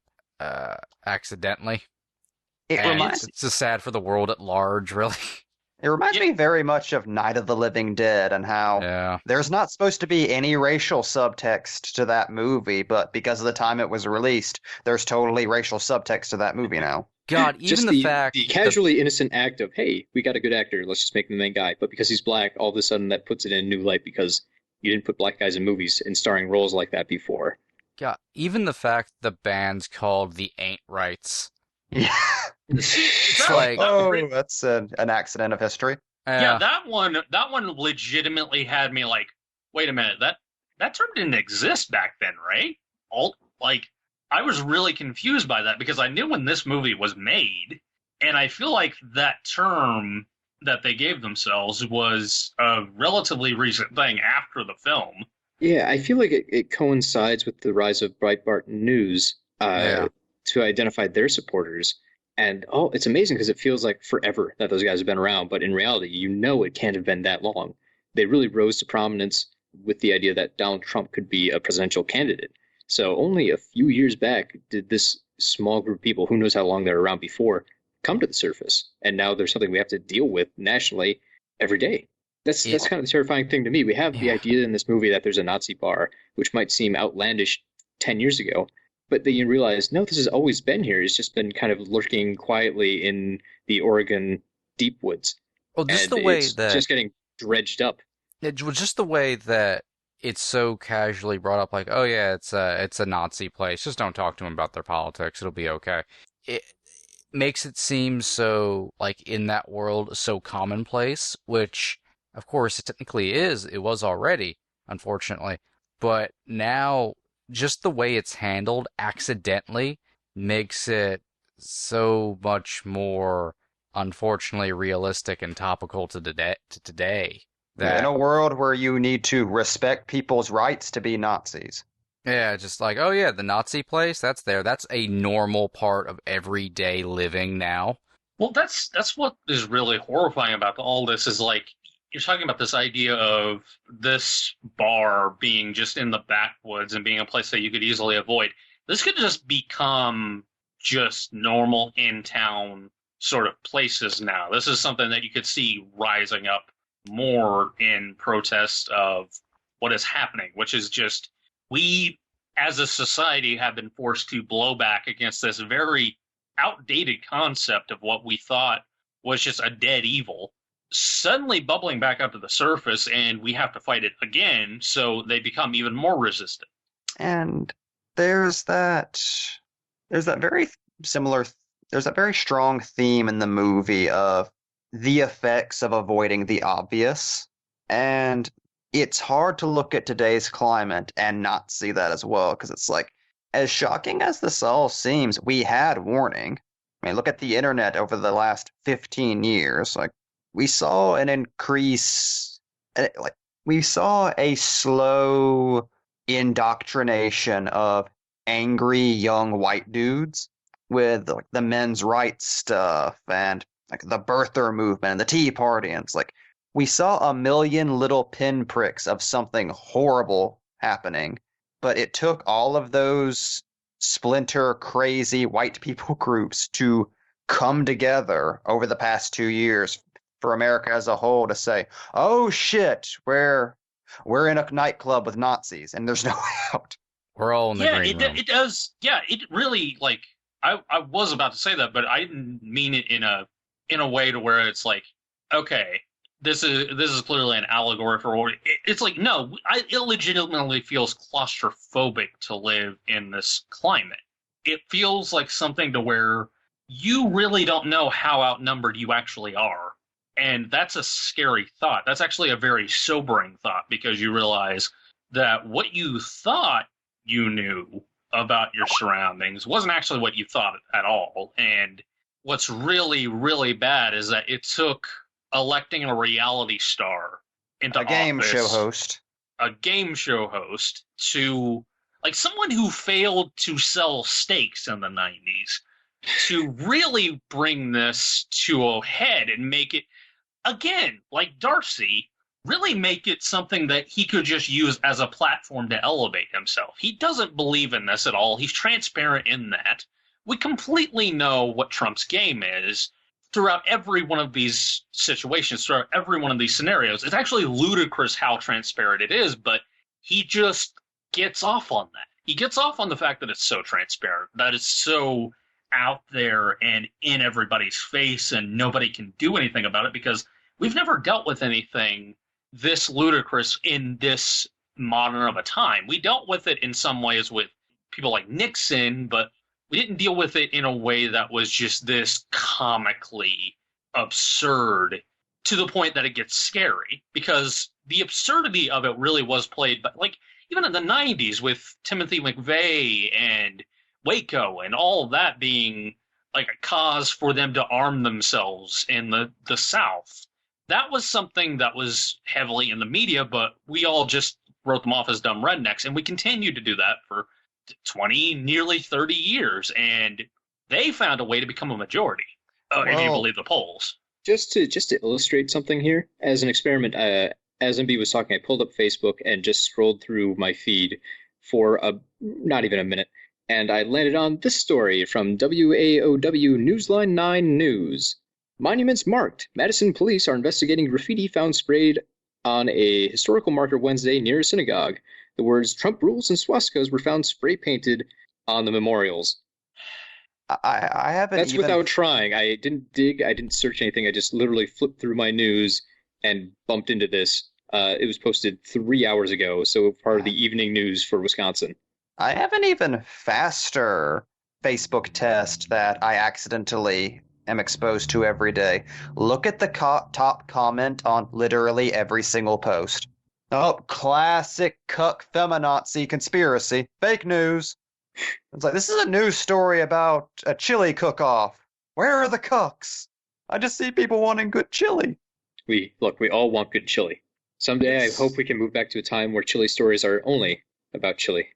accidentally. It's just sad for the world at large, really. It reminds me very much of Night of the Living Dead and how there's not supposed to be any racial subtext to that movie, but because of the time it was released, there's totally racial subtext to that movie now. God, even just the fact... The casually innocent act of, hey, we got a good actor, let's just make him the main guy. But because he's black, all of a sudden that puts it in a new light because you didn't put black guys in movies in starring roles like that before. God, even the fact the band's called the Ain't Rights. Yeah. It's like... Oh, that's an accident of history. Yeah, that one legitimately had me like, wait a minute, that term didn't exist back then, right? I was really confused by that because I knew when this movie was made, and I feel like that term that they gave themselves was a relatively recent thing after the film. Yeah, I feel like it coincides with the rise of Breitbart News to identify their supporters. And it's amazing because it feels like forever that those guys have been around, but in reality, it can't have been that long. They really rose to prominence with the idea that Donald Trump could be a presidential candidate. So only a few years back did this small group of people, who knows how long they were around before, come to the surface. And now there's something we have to deal with nationally every day. That's kind of the terrifying thing to me. We have the idea in this movie that there's a Nazi bar, which might seem outlandish 10 years ago. But then you realize, no, this has always been here. It's just been kind of lurking quietly in the Oregon deep woods. Well, just the way that... just getting dredged up. It was just the way that it's so casually brought up, like, oh yeah, it's a Nazi place. Just don't talk to them about their politics. It'll be okay. It makes it seem so, like, in that world, so commonplace, which, of course, it technically is. It was already, unfortunately. But now... just the way it's handled accidentally makes it so much more, unfortunately, realistic and topical to today. In a world where you need to respect people's rights to be Nazis. Yeah, just like, oh yeah, the Nazi place, that's there. That's a normal part of everyday living now. Well, that's what is really horrifying about all this is, like, you're talking about this idea of this bar being just in the backwoods and being a place that you could easily avoid. This could just become just normal in-town sort of places now. This is something that you could see rising up more in protest of what is happening, which is just we, as a society, have been forced to blow back against this very outdated concept of what we thought was just a dead evil, suddenly bubbling back up to the surface, and we have to fight it again, so they become even more resistant. And there's that very strong theme in the movie of the effects of avoiding the obvious. And it's hard to look at today's climate and not see that as well, because it's like, as shocking as this all seems, we had warning. I mean, look at the internet over the last 15 years. Like, we saw an increase, we saw a slow indoctrination of angry young white dudes with like the men's rights stuff and like the birther movement and the Tea Party. And it's like, we saw a million little pinpricks of something horrible happening, but it took all of those splinter crazy white people groups to come together over the past 2 years for America as a whole to say, oh shit, we're in a nightclub with Nazis and there's no way out. We're all in the green room. It does. Yeah, it really, like, I was about to say that, but I didn't mean it in a way to where it's like, okay, this is clearly an allegory for war. It's like, no, it legitimately feels claustrophobic to live in this climate. It feels like something to where you really don't know how outnumbered you actually are. And that's a scary thought. That's actually a very sobering thought, because you realize that what you thought you knew about your surroundings wasn't actually what you thought at all. And what's really, really bad is that it took electing a reality star into A game office, show host. a game show host, to, like, someone who failed to sell steaks in the 90s, to really bring this to a head and make it, again, like Darcy, really make it something that he could just use as a platform to elevate himself. He doesn't believe in this at all. He's transparent in that. We completely know what Trump's game is throughout every one of these situations, throughout every one of these scenarios. It's actually ludicrous how transparent it is, but he just gets off on that. He gets off on the fact that it's so transparent, that it's so out there and in everybody's face, and nobody can do anything about it, because we've never dealt with anything this ludicrous in this modern of a time. We dealt with it in some ways with people like Nixon, but we didn't deal with it in a way that was just this comically absurd to the point that it gets scary, because the absurdity of it really was played by, like, even in the 90s with Timothy McVeigh and Waco and all of that being like a cause for them to arm themselves in the South. That was something that was heavily in the media, but we all just wrote them off as dumb rednecks, and we continued to do that for 20, nearly 30 years, and they found a way to become a majority, if you believe the polls. Just to illustrate something here, as an experiment, as MB was talking, I pulled up Facebook and just scrolled through my feed for not even a minute, and I landed on this story from WAOW Newsline 9 News. Monuments marked. Madison police are investigating graffiti found sprayed on a historical marker Wednesday near a synagogue. The words Trump rules and swastikas were found spray painted on the memorials. I haven't. That's without trying. I didn't dig. I didn't search anything. I just literally flipped through my news and bumped into this. It was posted 3 hours ago, so part of the evening news for Wisconsin. I have an even faster Facebook test that I accidentally am exposed to every day. Look at the top comment on literally every single post. Oh, classic cuck feminazi conspiracy. Fake news. It's like, this is a news story about a chili cook-off. Where are the cooks? I just see people wanting good chili. We all want good chili. Someday I hope we can move back to a time where chili stories are only about chili.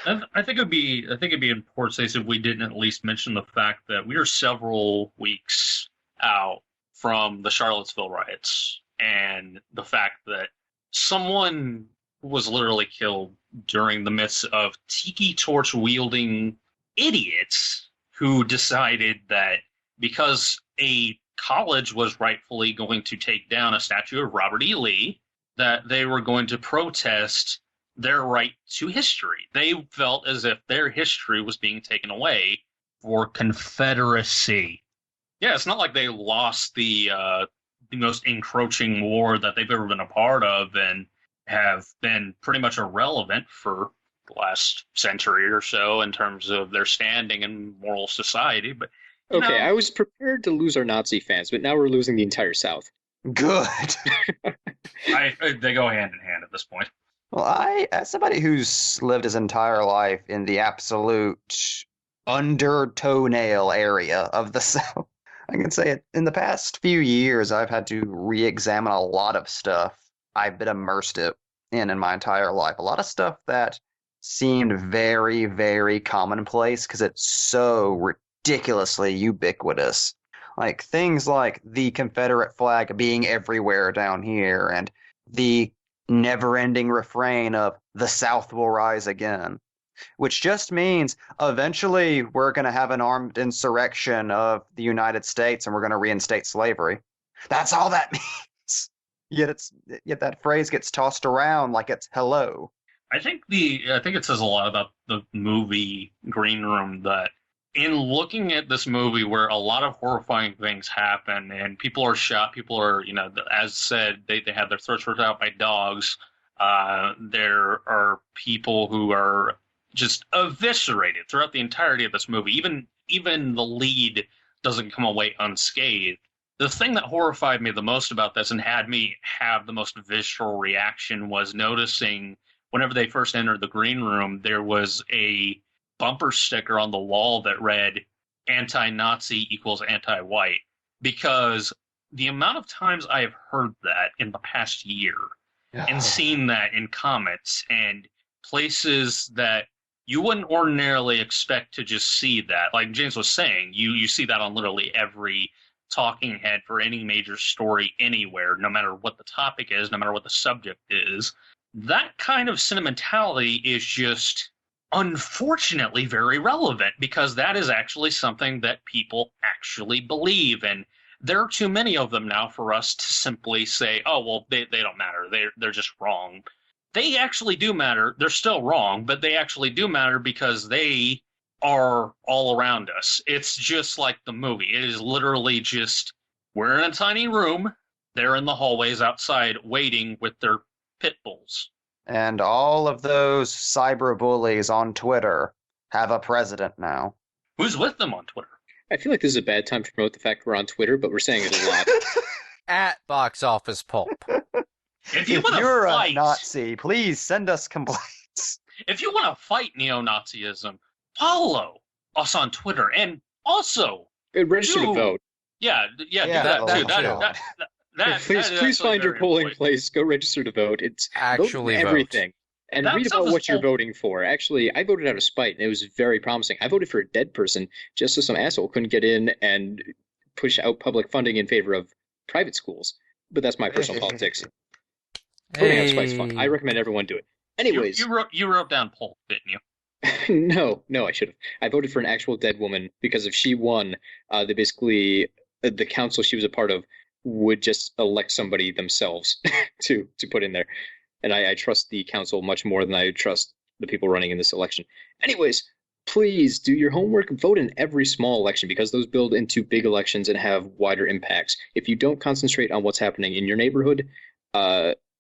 I think it'd be in poor taste if we didn't at least mention the fact that we are several weeks out from the Charlottesville riots, and the fact that someone was literally killed during the midst of tiki torch wielding idiots who decided that because a college was rightfully going to take down a statue of Robert E. Lee, that they were going to protest their right to history. They felt as if their history was being taken away for Confederacy. Yeah, it's not like they lost the most encroaching war that they've ever been a part of and have been pretty much irrelevant for the last century or so in terms of their standing in moral society. But okay, I was prepared to lose our Nazi fans, but now we're losing the entire South. Good. They go hand in hand at this point. Well, as somebody who's lived his entire life in the absolute under toenail area of the South, I can say it. In the past few years, I've had to re-examine a lot of stuff I've been immersed in my entire life. A lot of stuff that seemed very, very commonplace because it's so ridiculously ubiquitous. Like things like the Confederate flag being everywhere down here, and the never-ending refrain of "the South will rise again," which just means eventually we're going to have an armed insurrection of the United States and we're going to reinstate slavery. That's all that means. Yet that phrase gets tossed around like it's hello. I think it says a lot about the movie Green Room that in looking at this movie where a lot of horrifying things happen and people are shot, people are, as said, they have their throats ripped out by dogs. There are people who are just eviscerated throughout the entirety of this movie. Even the lead doesn't come away unscathed. The thing that horrified me the most about this and had me have the most visceral reaction was noticing whenever they first entered the green room, there was a bumper sticker on the wall that read anti-Nazi equals anti-white, because the amount of times I have heard that in the past year and seen that in comments and places that you wouldn't ordinarily expect to just see that. Like James was saying, you see that on literally every talking head for any major story anywhere, no matter what the topic is, no matter what the subject is. That kind of sentimentality is just unfortunately very relevant, because that is actually something that people actually believe. And there are too many of them now for us to simply say, oh, well, they don't matter. They're just wrong. They actually do matter. They're still wrong, but they actually do matter because they are all around us. It's just like the movie. It is literally just, we're in a tiny room. They're in the hallways outside waiting with their pit bulls. And all of those cyber bullies on Twitter have a president now. Who's with them on Twitter? I feel like this is a bad time to promote the fact we're on Twitter, but we're saying it a lot. At Box Office Pulp. If you If want to you're fight, a Nazi, please send us complaints. if you want to fight neo-Nazism, follow us on Twitter, and also Register to vote. Yeah, do Yeah, that too. that- Please find your polling place. Go register to vote. It's Actually vote for vote. everything. And That read stuff about is what you're bull- voting for. Actually, I voted out of spite, and it was very promising. I voted for a dead person just so some asshole couldn't get in and push out public funding in favor of private schools. But that's my personal politics. Voting out of spite's fun. I recommend everyone do it. Anyways, you wrote down poll, didn't you? no, I should have. I voted for an actual dead woman because if she won, they basically the council she was a part of would just elect somebody themselves to put in there, and I trust the council much more than I trust the people running in this election. Anyways, please do your homework. Vote in every small election because those build into big elections and have wider impacts. If you don't concentrate on what's happening in your neighborhood,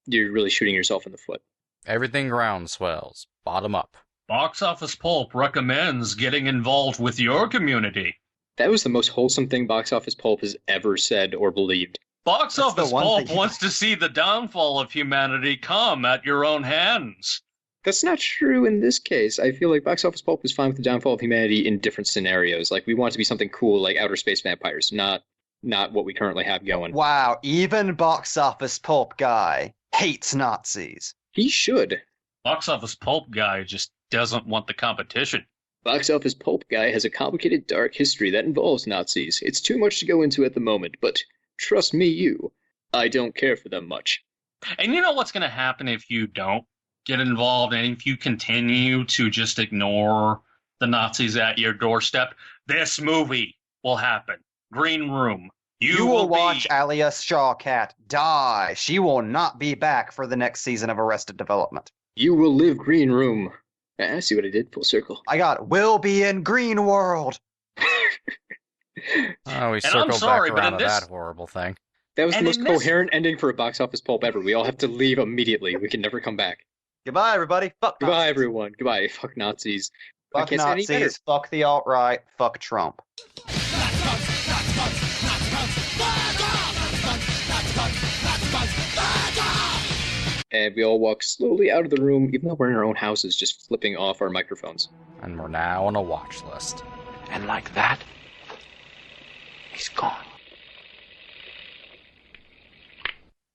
you're really shooting yourself in the foot. Everything ground swells. Bottom up. Box Office Pulp recommends getting involved with your community. That was the most wholesome thing Box Office Pulp has ever said or believed. Box That's the Office one Pulp thing- wants to see the downfall of humanity come at your own hands. That's not true in this case. I feel like Box Office Pulp is fine with the downfall of humanity in different scenarios. Like, we want it to be something cool like outer space vampires, not what we currently have going. Wow, even Box Office Pulp guy hates Nazis. He should. Box Office Pulp guy just doesn't want the competition. Box Office Pulp guy has a complicated, dark history that involves Nazis. It's too much to go into at the moment, but trust me, I don't care for them much. And you know what's going to happen if you don't get involved and if you continue to just ignore the Nazis at your doorstep? This movie will happen. Green Room. You will watch Alia Shawkat die. She will not be back for the next season of Arrested Development. You will live Green Room. I see what I did. Full circle. I got will be in Green World. Oh, we I'm circled sorry, back but around in to this- that horrible thing. That was the And most in this- coherent ending for a Box Office Pulp ever. We all have to leave immediately. We can never come back. Goodbye, everybody. Fuck Goodbye, Nazis. everyone. Goodbye. Fuck Nazis. I Fuck can't say any better. Nazis. Fuck the alt-right. Fuck Trump. And we all walk slowly out of the room, even though we're in our own houses, just flipping off our microphones. And we're now on a watch list. And like that, he's gone.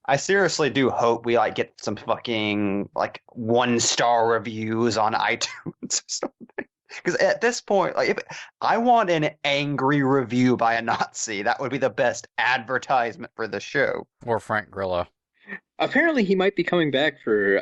I seriously do hope we get some fucking 1-star reviews on iTunes or something. Because at this point, if I want an angry review by a Nazi, that would be the best advertisement for the show. Or Frank Grillo. Apparently, he might be coming back for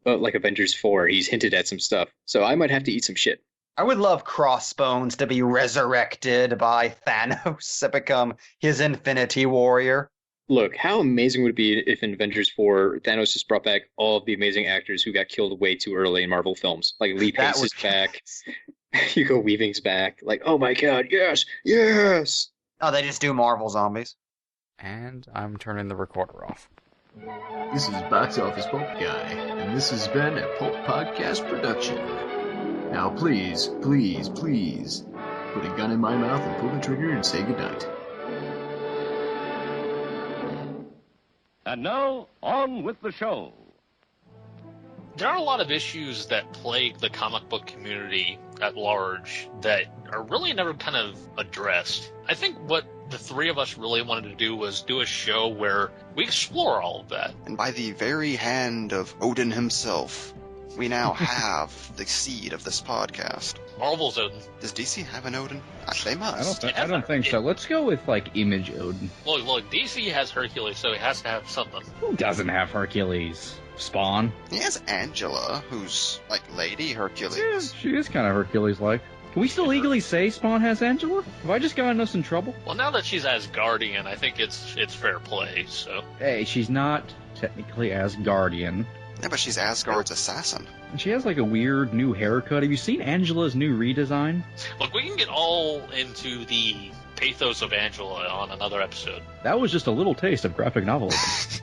Avengers 4. He's hinted at some stuff, so I might have to eat some shit. I would love Crossbones to be resurrected by Thanos to become his Infinity Warrior. Look, how amazing would it be if in Avengers 4, Thanos just brought back all of the amazing actors who got killed way too early in Marvel films? Like, Lee That Pace would is back, Hugo Weaving's back. Like, oh my god, yes, yes! Oh, they just do Marvel zombies. And I'm turning the recorder off. This is Box Office Pulp Guy, and this has been a Pulp Podcast production. Now please, please, please, put a gun in my mouth and pull the trigger and say goodnight. And now, on with the show. There are a lot of issues that plague the comic book community at large that are really never kind of addressed. I think what the three of us really wanted to do was do a show where we explore all of that. And by the very hand of Odin himself, we now have the seed of this podcast. Marvel's Odin. Does DC have an Odin? They must. I don't think so. Let's go with, like, Image Odin. Look, DC has Hercules, so he has to have something. Who doesn't have Hercules? Spawn? He has Angela, who's, like, Lady Hercules. Yeah, she is kind of Hercules-like. Can we still legally say Spawn has Angela? Have I just gotten us in trouble? Well, now that she's Asgardian, I think it's fair play, so... Hey, she's not technically Asgardian. Yeah, but she's Asgard's assassin. And she has, like, a weird new haircut. Have you seen Angela's new redesign? Look, we can get all into the pathos of Angela on another episode. That was just a little taste of graphic novelism.